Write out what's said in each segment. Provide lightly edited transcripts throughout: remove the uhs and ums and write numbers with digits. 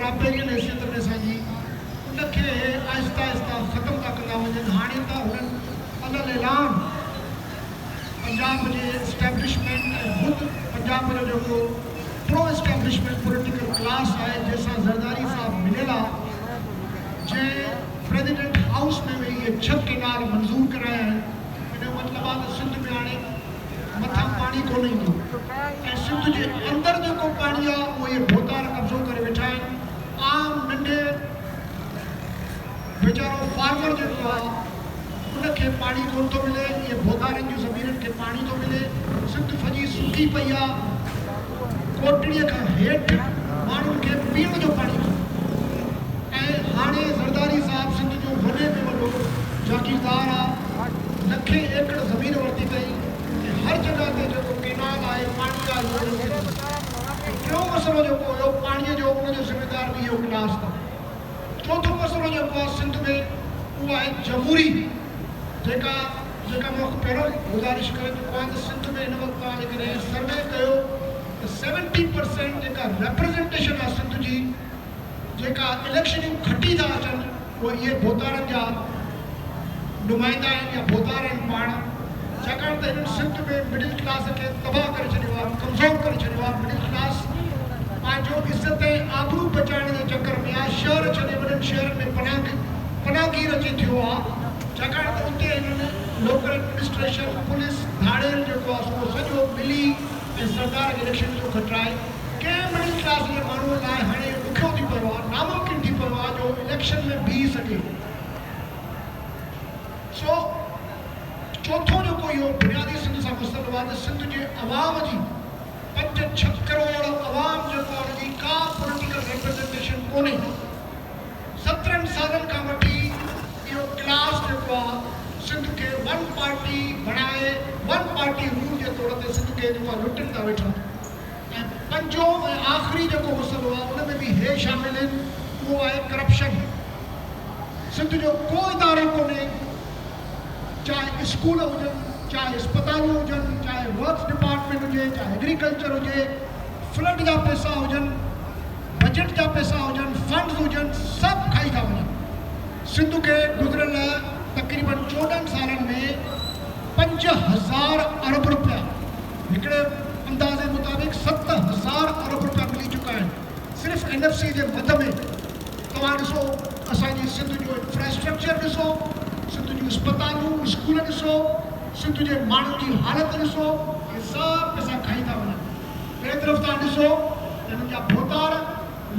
बराबरी हैसियत में असांजी उनखे आहिस्ता आहिस्ता ख़तमु था कंदा वञनि। हाणे त हुननि अलॻि ऐलान पंजाब जे इस्टेब्लिशमेंट ऐं ख़ुदि पंजाब जो जेको प्रो इस्टेब्लिशमेंट पॉलिटिकल क्लास आहे जंहिंसां ज़रदारी साहब मिलियल आहे, जंहिं प्रेसिडेंट हाउस में वेही इहे 6 केनाल मंज़ूर कराया आहिनि। हिन जो मतिलबु आहे त सिंध में हाणे मथां पाणी कोन ईंदो ऐं सिंध जे अंदरि जेको पाणी आहे उहो इहे भोतार कब्ज़ो करे वेठा आहिनि। आम नंढे वीचारो फार्मर जेको आहे उनखे पाणी कोन थो मिले, इहे भोतारनि जूं ज़मीनुनि खे पाणी थो मिले। सिंध सॼी सुकी पई आहे, कोटड़ीअ खां हेठि माण्हुनि खे पीअण जो पाणी ऐं हाणे ज़रदारी साहब सिंध जो वॾे में वॾो जागीरदार आहे, 1,00,000 एकड़ ज़मीन वरिती अथई ऐं हर जॻह ते जेको केनाल आहे पाणी आहे। टियों मसइलो जेको हुयो पाणीअ जो, उनजो ज़िमेदार बि इहो क्लास अथव। चौथों मसइलो जेको आहे सिंध में उहो आहे जमहूरी, जेका मां पहिरियों गुज़ारिश करे चुको आहे त सिंध में हिन वक़्तु तव्हां जेकॾहिं सर्वे कयो त 70% जेका रिप्रेज़ेंटेशन आहे सिंध जी, जेका इलेक्शनूं खटी था अचनि उहे इहे भोतारनि जा नुमाइंदा आहिनि या भोतार आहिनि पाण। छाकाणि त हिननि सिंध में मिडिल क्लास खे तबाह करे छॾियो आहे, कमज़ोर करे छॾियो आहे। मिडिल क्लास पंहिंजो इज़त ऐं आबरू बचाइण जे चकर में आहे, शहर छॾे वॾनि शहरनि में पनाहगीर अची थियो आहे। छाकाणि त उते हिननि लोकल एडमिनिस्ट्रेशन, पुलिस, धाड़न जेको आहे उहो सॼो मिली ऐं सरकार जे इलेक्शन जो खटराए कंहिं मिडिल क्लास जे माण्हूअ लाइ हाणे ॾुखियो थी पियो आहे, नामुमकिन थी पियो आहे जो इलेक्शन में बीह सघे। सो चौथों जेको इहो बुनियादी सिंध सां मसइलो आहे त सिंध जे अवाम जी 5-6 करोड़ अवाम जेको आहे उनजी का पॉलिटिकल रिप्रेज़ेंटेशन कोन्हे। 17 सालनि खां वठी इहो क्लास जेको आहे सिंध खे वन पार्टी बणाए, वन पार्टी रूल जे तौर ते सिंध खे जेको आहे लुटनि था वेठा। ऐं पंजो ऐं आख़िरी जेको मसइलो आहे उन में बि हे शामिल आहिनि, उहो आहे करप्शन। सिंध जो को इदारो कोन्हे, चाहे स्कूल हुजनि, चाहे अस्पतालूं हुजनि, चाहे वर्क्स डिपार्टमेंट हुजे, चाहे एग्रीकल्चर हुजे, फ्लड जा पैसा हुजनि, बजट जा पैसा हुजनि, फंड्स हुजनि, सभु खाई था वञनि। सिंध खे गुज़िरियल तक़रीबन 14 सालनि में 5,000 अरब रुपया, हिकिड़े अंदाज़े मुताबिक़ 7,000 अरब रुपया मिली चुका आहिनि सिर्फ़ु NFC जे मद में। तव्हां ॾिसो असांजी सिंध जो इंफ्रास्ट्रक्चर ॾिसो, सिंध जूं अस्पतालूं, स्कूल ॾिसो, सिंध जे माण्हुनि जी हालत ॾिसो, इहे सभु पैसा खाई था वञनि। ॿिए तरफ़ तव्हां ॾिसो हिननि जा भोतार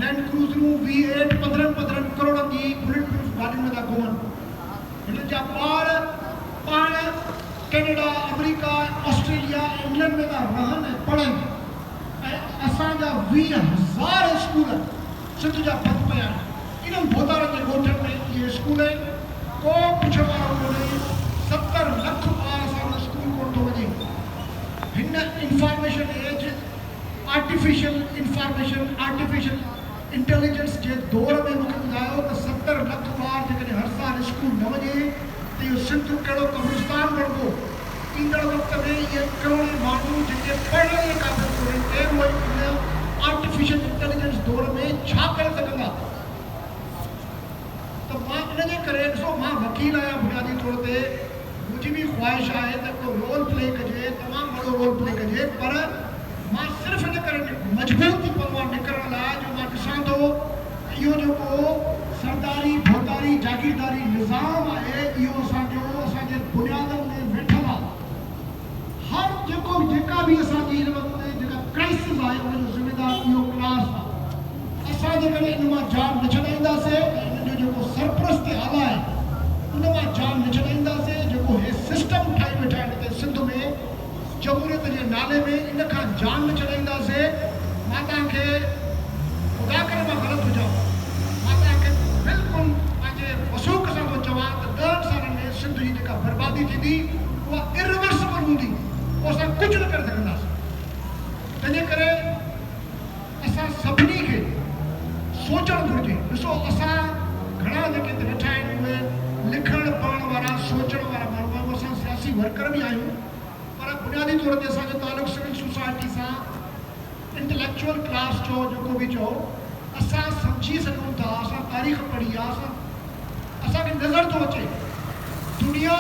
लैंड क्रूज़रूं V8 15 करोड़नि जी बुलेट प्रूफ गाॾियुनि में था घुमनि। हिननि जा ॿार पाण कैनेडा, अमेरिका, ऑस्ट्रेलिया, इंग्लैंड में था रहनि ऐं पढ़नि ऐं असांजा 20,000 स्कूल सिंध जा बंदि पिया आहिनि। इन्हनि भोतारनि जे ॻोठनि में इहे स्कूल आहिनि, को पुछण वारो कोन्हे। 70 लख ॿार असांजो स्कूल कोन थो वञे। हिन इंफॉर्मेशन एज, आर्टिफिशियल इंटेलिजेंस जे दौर में मूंखे ॿुधायो त 70 लख ॿार जेकॾहिं हर साल स्कूल न वञे त इहो सिंध कहिड़ो कब्रिस्तान बणंदो। ईंदड़ वक़्त में इहे करोड़ माण्हू जेके पढ़ण जे क़ाबिल कोन्हनि, उहे इन आर्टिफिशियल इंटेलिजेंस दौर में छा करे सघंदा। त मां इन जे करे ॾिसो, मां वकील आहियां बुनियादी तौर ते, मुंहिंजी बि ख़्वाहिश आहे त को रोल प्ले कजे, तमामु वॾो रोल प्ले कजे, पर मां सिर्फ़ु इन करे मजबूर थी पवंदो आहे निकिरण लाइ जो मां ॾिसां थो इहो जेको सरदारी, भोतारी, जागीरदारी निज़ाम आहे, इहो असांजे बुनियादनि में वेठल आहे। हर जेका बि असांजी हिन वक़्तु जेका क्राइसिस आहे उनजो ज़िमेदार इहो क्लास आहे। असां जेकॾहिं इन मां जान न छॾाईंदासीं, इन जो जेको सरपरस्त आला आहे उन मां जान न छॾाईंदासीं, जेको हे सिस्टम ठाहे वेठा आहिनि हिते सिंध में जमहूरियत जे नाले में, इन खां जान न छॾाईंदासीं, मां तव्हांखे ख़ुदा करे मां ग़लति हुजां, मां तव्हांखे बिल्कुलु पंहिंजे वसूख सां थो चवां त 10 सालनि में सिंध जी जेका बर्बादी थींदी उहा इरिवर्सिबल हूंदी, उहो असां कुझु न करे सघंदासीं। तंहिंजे करे असां सभिनी खे सोचणु घुरिजे। ॾिसो, असां घणा जेके हिते वेठा आहिनि उहे लिखण पढ़ण वारा, सोचण वारा माण्हू आहियूं, असां सियासी वर्कर बि आहियूं, पर बुनियादी तौर ते असांजो तालुक़ सिविल सोसाइटी सां, इंटेलेक्चुअल क्लास चओ, जेको बि चओ, असां सम्झी सघूं था, असां तारीख़ पढ़ी आहे, असांखे नज़र थो अचे दुनिया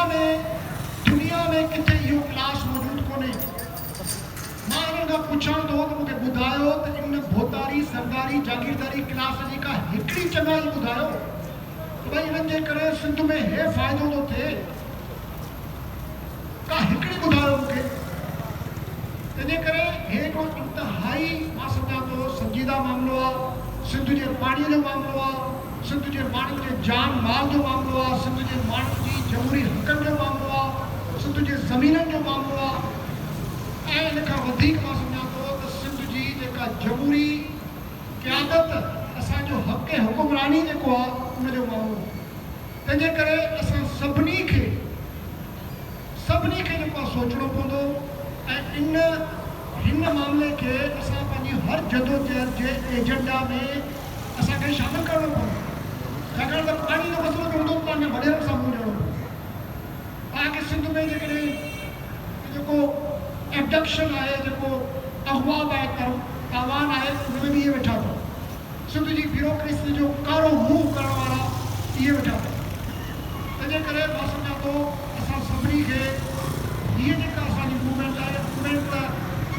में किथे इहो क्लास मौजूदु कोन्हे। मां हिननि खां पुछां थो त मूंखे ॿुधायो त इन भोतारी सरदारी जागीरदारी क्लास जी का हिकिड़ी चङाई ॿुधायो त भई हिननि जे करे सिंध में हे फ़ाइदो थो थिए, का हिकिड़ी ॿुधायो मूंखे। तंहिंजे करे हे हिकिड़ो इंतिहाई मां सम्झां थो संजीदा मामिलो आहे। सिंध जे पाणीअ जो मामिलो आहे, सिंध जे माण्हुनि जे जान माल जो मामिलो आहे, सिंध जे माण्हुनि जी जमहूरी हक़नि जो मामिलो आहे, सिंध जे ज़मीननि जो मामिलो आहे। ऐं इन खां वधीक मां सम्झां थो त सिंध जी जेका जमहूरी क़यादत, असांजो हक़ हुकुमरानी जेको आहे उनजो मामिलो। तंहिंजे करे असां सभिनी खे जेको आहे सोचणो पवंदो ऐं हिन मामले खे असां पंहिंजी हर जदोजहद जे एजेंडा में असांखे शामिलु करणो पवंदो। छाकाणि त पाणी जो मसइलो हूंदो त तव्हांखे वॾेरनि सां मुंहुं ॾियणो पवंदो। तव्हांखे सिंध में जेकॾहिं जेको एबडक्शन आहे, जेको अगवा आहे, तावान आहे, उन में बि इहे वेठा अथव। सिंध जी ब्यूरोक्रेसी जो कारो मुंहुं करण वारा इहे वेठा अथव। तंहिंजे करे मां सम्झां थो असां सभिनी खे हीअ जेका असांजी मूवमेंट आहे, मूवमेंट त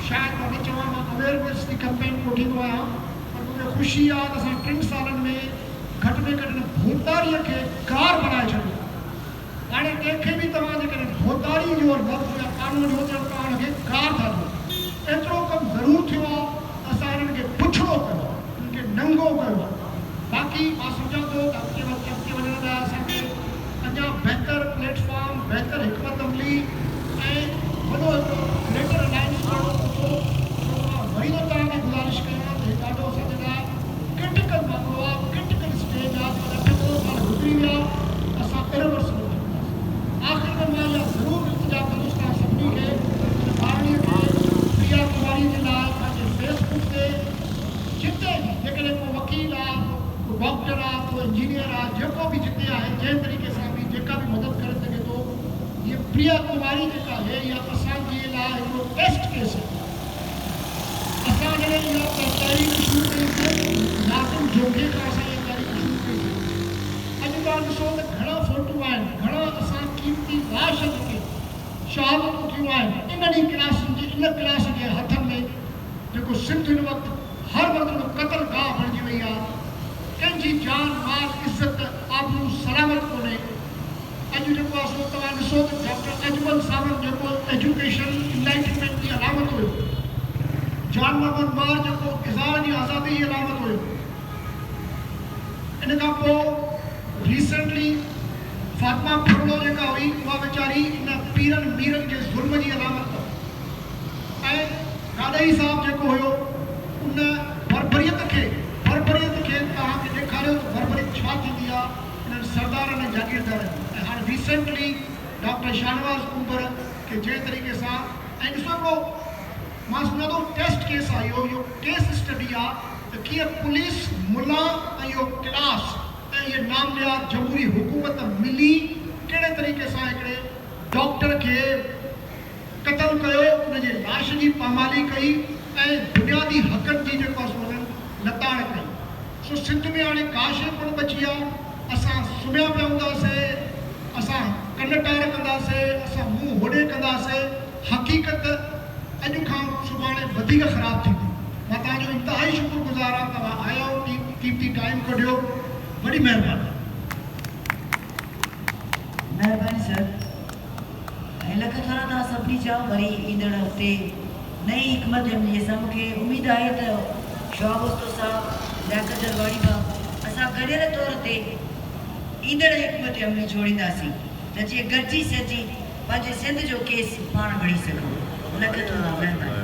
शायदि मां न चवां, मां अवेयरनेस जी कैंपेन कोठींदो आहियां, पर मूंखे ख़ुशी आहे त असां 3 सालनि में घटि में घटि भोतारीअ खे कार बनाए छॾियो। हाणे कंहिंखे बि तव्हां जेकॾहिं भोतारी जो लफ़्ज़ या कानून जो चयो तव्हां हुनखे कार था ॾियो। एतिरो कमु ज़रूरु थियो आहे, असां हिननि खे पुछड़ो कयो आहे, हिननि खे नंगो कयो आहे। बाक़ी मां सम्झां थो त अॻिते वञण लाइ असांखे अञा बहितर प्लेटफॉर्म, बहितर हिकमत अमली ऐं वॾो हिकिड़ो ग्रेटर अलायंस करणो पवंदो। मां वरी थो तव्हांखे गुज़ारिश कयां त हीउ ॾाढो असांजे लाइ क्रिटिकल मामिलो आहे, क्रिटिकल स्टेज आहे। 8 साल गुज़री विया, असां इरिवर्सिबल थी वियासीं। आख़िर में मां इहा ज़रूरु इल्तिजा कंदुसि तव्हां सभिनी खे, ॿारड़ीअ खे, प्रिया क़मरी जे लाइ पंहिंजे फेसबुक ते जिते बि जेकॾहिं को वकील आहे, को डॉक्टर आहे, को इंजीनियर आहे, जेको बि जिते आहे, जंहिं तरीक़े सां बि जेका बि मदद करे सघे थो, हीअ प्रिया क़मरी जेका आहे इहा असांजे लाइ हिकिड़ो टेस्ट केस आहे। असां जॾहिं इहा तहरीक शुरू कईसीं, नाज़िम जोगे खां असां इहा तहरीक शुरू कईसीं। अॼु तव्हां ॾिसो त घणा फोटू आहिनि, घणा असां क़ीमती लाश जेके शहादतूं थियूं आहिनि इन क्लास जे हथनि में, जेको सिंध हिन वक़्तु हर वक़्तु क़तल गाह बणिजी वई आहे। कंहिंजी जान माल इज़त आबरू सलामत कोन्हे। अॼु जेको आहे सो तव्हां ॾिसो त डॉक्टर अजमल सावंत जेको एजुकेशन इनलाइटनमेंट जी अलामत हुयो, जान मोहम्मद मार जेको इज़ार जी आज़ादी जी अलामत हुयो। इन खां पोइ रिसेंटली फातिमा फुरलो जेका हुई, उहा वीचारी इन पीरनि मीरनि जे ज़ुल्म जी अलामत अथव। ऐं गाॾई साहब जेको हुयो, उन बर्बरियत खे तव्हांखे ॾेखारियो त बर्बरियत छा थींदी आहे इन्हनि सरदारनि ऐं जागीरदारनि। ऐं हाणे रिसेंटली डॉक्टर शाहनवाज़ कुंबर खे जंहिं तरीक़े सां, ऐं ॾिसो हिकिड़ो मां सम्झां थो टेस्ट केस आहे, इहो केस स्टडी आहे त कीअं पुलिस, मुला ऐं इहो क्लास ऐं इहे नामनियाद जमहूरी हुकूमत मिली कहिड़े तरीक़े सां हिकिड़े डॉक्टर खे क़तल कयो, उनजे लाश जी पामाली कई ऐं बुनियादी हक़नि जी जेको आहे उन्हनि लताड़ कई। सो सिंध में हाणे का शइ कोन बची आहे। असां सुम्हिया पिया हूंदासीं, असां कनटार कंदासीं, असां मुंहुं होॾे कंदासीं। हक़ीक़त अॼु खां सुभाणे वधीक ख़राबु थींदी। मां तव्हांजो इंतिहाई शुक्रगुज़ार आहियां, तव्हां आया हो, क़ीमती टाइम कढियो, वॾी महिरबानी। महिरबानी सर। ऐं लख थोरा तव्हां सभिनी चयो, वरी ईंदड़ हफ़्ते नई हिकमत अमली सां मूंखे उमेदु आहे त शहाबोस्तो साहब, लियाकत वारी बाब असां गॾियल तौर ते ईंदड़ हिकमत अमली जोड़ींदासीं त जीअं गॾिजी सॼी पंहिंजे सिंध जो केस पाण खणी सघूं। लख थोरा महिरबानी।